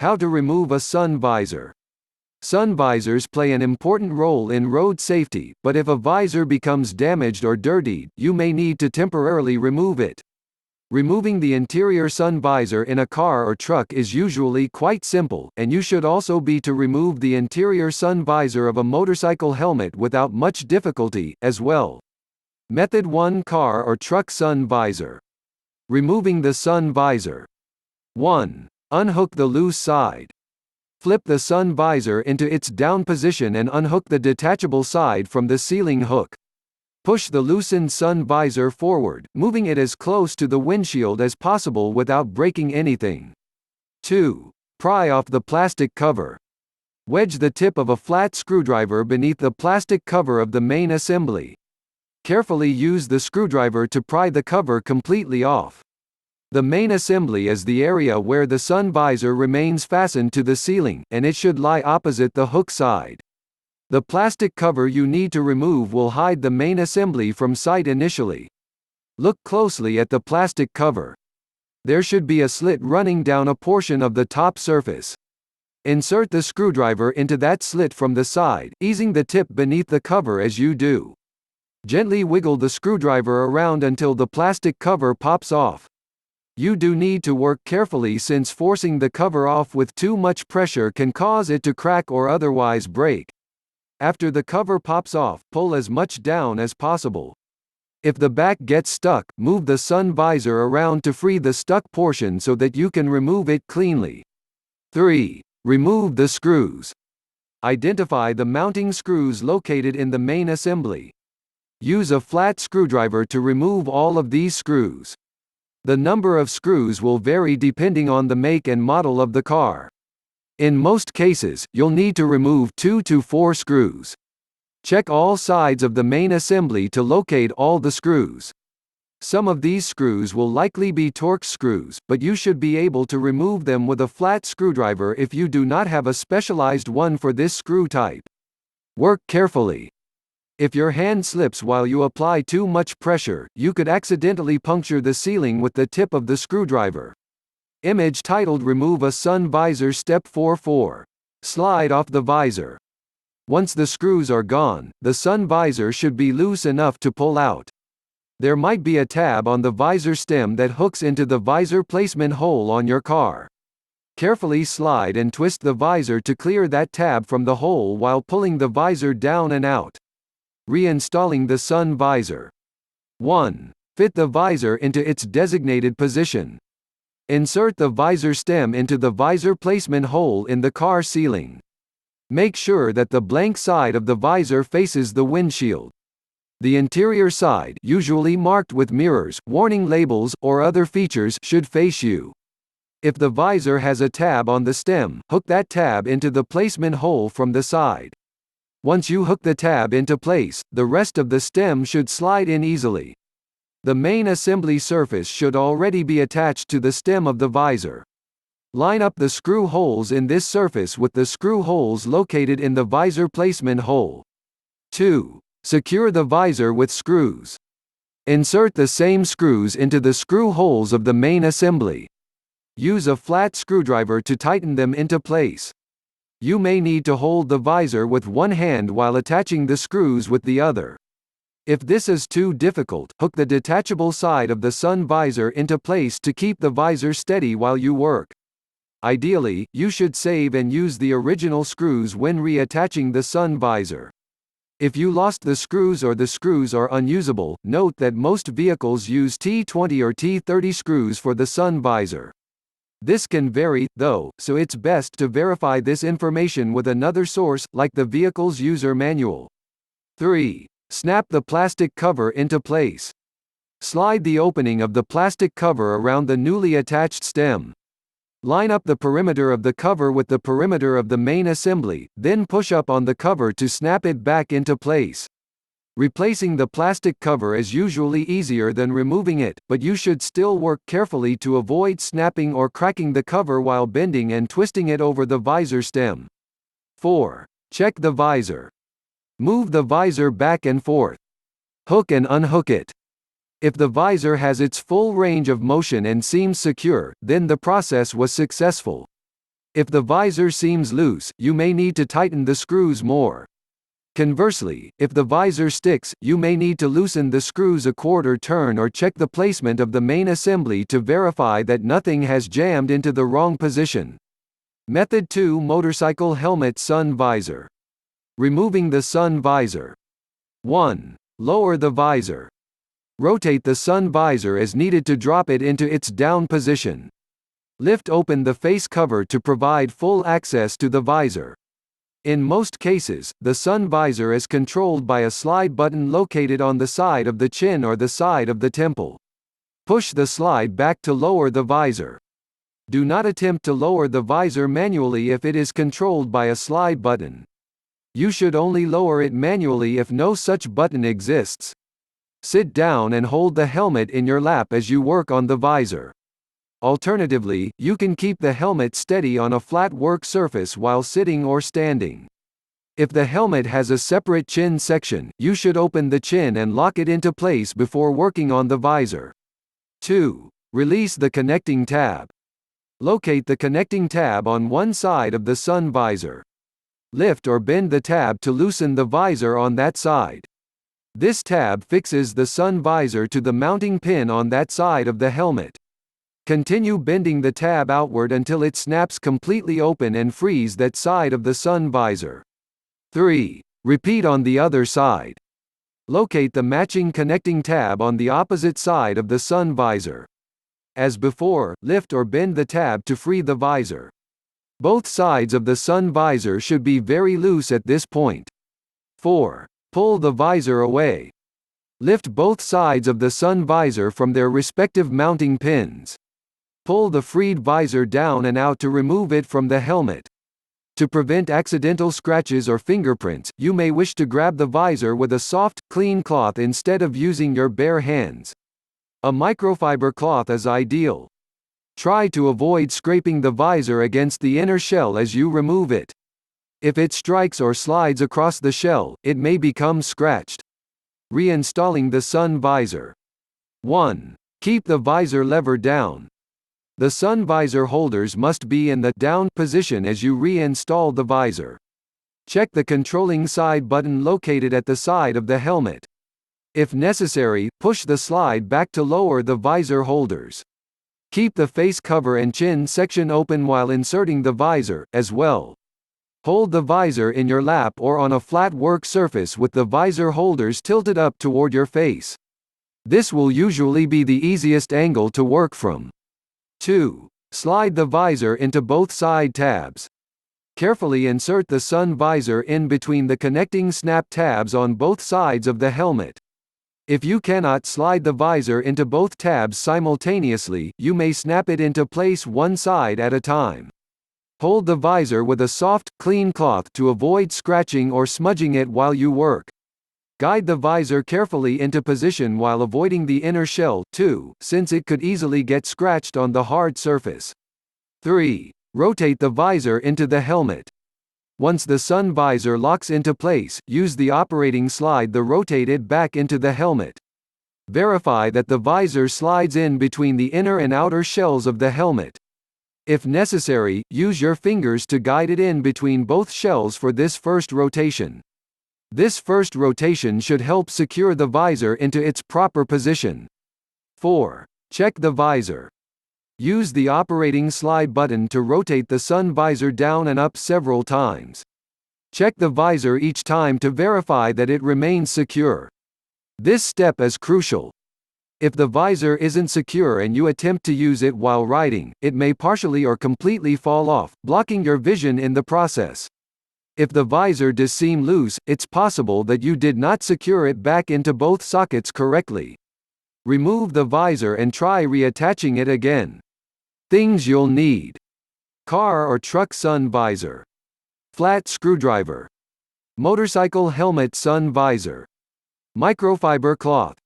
How to remove a sun visor. Sun visors play an important role in road safety, but if a visor becomes damaged or dirtied, you may need to temporarily remove it. Removing the interior sun visor in a car or truck is usually quite simple, and you should also be to remove the interior sun visor of a motorcycle helmet without much difficulty, as well. Method 1: Car or truck sun visor. Removing the sun visor. 1. Unhook the loose side. Flip the sun visor into its down position and unhook the detachable side from the ceiling hook. Push the loosened sun visor forward, moving it as close to the windshield as possible without breaking anything. 2. Pry off the plastic cover. Wedge the tip of a flat screwdriver beneath the plastic cover of the main assembly. Carefully use the screwdriver to pry the cover completely off. The main assembly is the area where the sun visor remains fastened to the ceiling, and it should lie opposite the hook side. The plastic cover you need to remove will hide the main assembly from sight initially. Look closely at the plastic cover. There should be a slit running down a portion of the top surface. Insert the screwdriver into that slit from the side, easing the tip beneath the cover as you do. Gently wiggle the screwdriver around until the plastic cover pops off. You do need to work carefully since forcing the cover off with too much pressure can cause it to crack or otherwise break. After the cover pops off, pull as much down as possible. If the back gets stuck, move the sun visor around to free the stuck portion so that you can remove it cleanly. 3. Remove the screws. Identify the mounting screws located in the main assembly. Use a flat screwdriver to remove all of these screws. The number of screws will vary depending on the make and model of the car. In most cases, you'll need to remove 2 to 4 screws. Check all sides of the main assembly to locate all the screws. Some of these screws will likely be Torx screws, but you should be able to remove them with a flat screwdriver if you do not have a specialized one for this screw type. Work carefully. If your hand slips while you apply too much pressure, you could accidentally puncture the ceiling with the tip of the screwdriver. Image titled Remove a Sun Visor Step 4. Slide off the visor. Once the screws are gone, the sun visor should be loose enough to pull out. There might be a tab on the visor stem that hooks into the visor placement hole on your car. Carefully slide and twist the visor to clear that tab from the hole while pulling the visor down and out. Reinstalling the sun visor. 1. Fit the visor into its designated position. Insert the visor stem into the visor placement hole in the car ceiling. Make sure that the blank side of the visor faces the windshield. The interior side, usually marked with mirrors, warning labels, or other features, should face you. If the visor has a tab on the stem, hook that tab into the placement hole from the side. Once you hook the tab into place, the rest of the stem should slide in easily. The main assembly surface should already be attached to the stem of the visor. Line up the screw holes in this surface with the screw holes located in the visor placement hole. 2. Secure the visor with screws. Insert the same screws into the screw holes of the main assembly. Use a flat screwdriver to tighten them into place. You may need to hold the visor with one hand while attaching the screws with the other. If this is too difficult, hook the detachable side of the sun visor into place to keep the visor steady while you work. Ideally, you should save and use the original screws when reattaching the sun visor. If you lost the screws or the screws are unusable, note that most vehicles use T20 or T30 screws for the sun visor. This can vary, though, so it's best to verify this information with another source, like the vehicle's user manual. 3. Snap the plastic cover into place. Slide the opening of the plastic cover around the newly attached stem. Line up the perimeter of the cover with the perimeter of the main assembly, then push up on the cover to snap it back into place. Replacing the plastic cover is usually easier than removing it, but you should still work carefully to avoid snapping or cracking the cover while bending and twisting it over the visor stem. 4. Check the visor. Move the visor back and forth. Hook and unhook it. If the visor has its full range of motion and seems secure, then the process was successful. If the visor seems loose, you may need to tighten the screws more. Conversely, if the visor sticks, you may need to loosen the screws a quarter turn or check the placement of the main assembly to verify that nothing has jammed into the wrong position. Method 2. Motorcycle helmet sun visor. Removing the sun visor. 1. Lower the visor. Rotate the sun visor as needed to drop it into its down position. Lift open the face cover to provide full access to the visor. In most cases, the sun visor is controlled by a slide button located on the side of the chin or the side of the temple. Push the slide back to lower the visor. Do not attempt to lower the visor manually if it is controlled by a slide button. You should only lower it manually if no such button exists. Sit down and hold the helmet in your lap as you work on the visor. Alternatively, you can keep the helmet steady on a flat work surface while sitting or standing. If the helmet has a separate chin section, you should open the chin and lock it into place before working on the visor. 2. Release the connecting tab. Locate the connecting tab on one side of the sun visor. Lift or bend the tab to loosen the visor on that side. This tab fixes the sun visor to the mounting pin on that side of the helmet. Continue bending the tab outward until it snaps completely open and frees that side of the sun visor. 3. Repeat on the other side. Locate the matching connecting tab on the opposite side of the sun visor. As before, lift or bend the tab to free the visor. Both sides of the sun visor should be very loose at this point. 4. Pull the visor away. Lift both sides of the sun visor from their respective mounting pins. Pull the freed visor down and out to remove it from the helmet. To prevent accidental scratches or fingerprints, you may wish to grab the visor with a soft, clean cloth instead of using your bare hands. A microfiber cloth is ideal. Try to avoid scraping the visor against the inner shell as you remove it. If it strikes or slides across the shell, it may become scratched. Reinstalling the sun visor. 1. Keep the visor lever down. The sun visor holders must be in the down position as you reinstall the visor. Check the controlling side button located at the side of the helmet. If necessary, push the slide back to lower the visor holders. Keep the face cover and chin section open while inserting the visor, as well. Hold the visor in your lap or on a flat work surface with the visor holders tilted up toward your face. This will usually be the easiest angle to work from. 2. Slide the visor into both side tabs. Carefully insert the sun visor in between the connecting snap tabs on both sides of the helmet. If you cannot slide the visor into both tabs simultaneously, you may snap it into place one side at a time. Hold the visor with a soft, clean cloth to avoid scratching or smudging it while you work. Guide the visor carefully into position while avoiding the inner shell, too, since it could easily get scratched on the hard surface. 3. Rotate the visor into the helmet. Once the sun visor locks into place, use the operating slide to rotate it back into the helmet. Verify that the visor slides in between the inner and outer shells of the helmet. If necessary, use your fingers to guide it in between both shells for this first rotation. This first rotation should help secure the visor into its proper position. 4. Check the visor. Use the operating slide button to rotate the sun visor down and up several times. Check the visor each time to verify that it remains secure. This step is crucial. If the visor isn't secure and you attempt to use it while riding, it may partially or completely fall off, blocking your vision in the process. If the visor does seem loose, it's possible that you did not secure it back into both sockets correctly. Remove the visor and try reattaching it again. Things you'll need: car or truck sun visor, flat screwdriver, motorcycle helmet sun visor, microfiber cloth,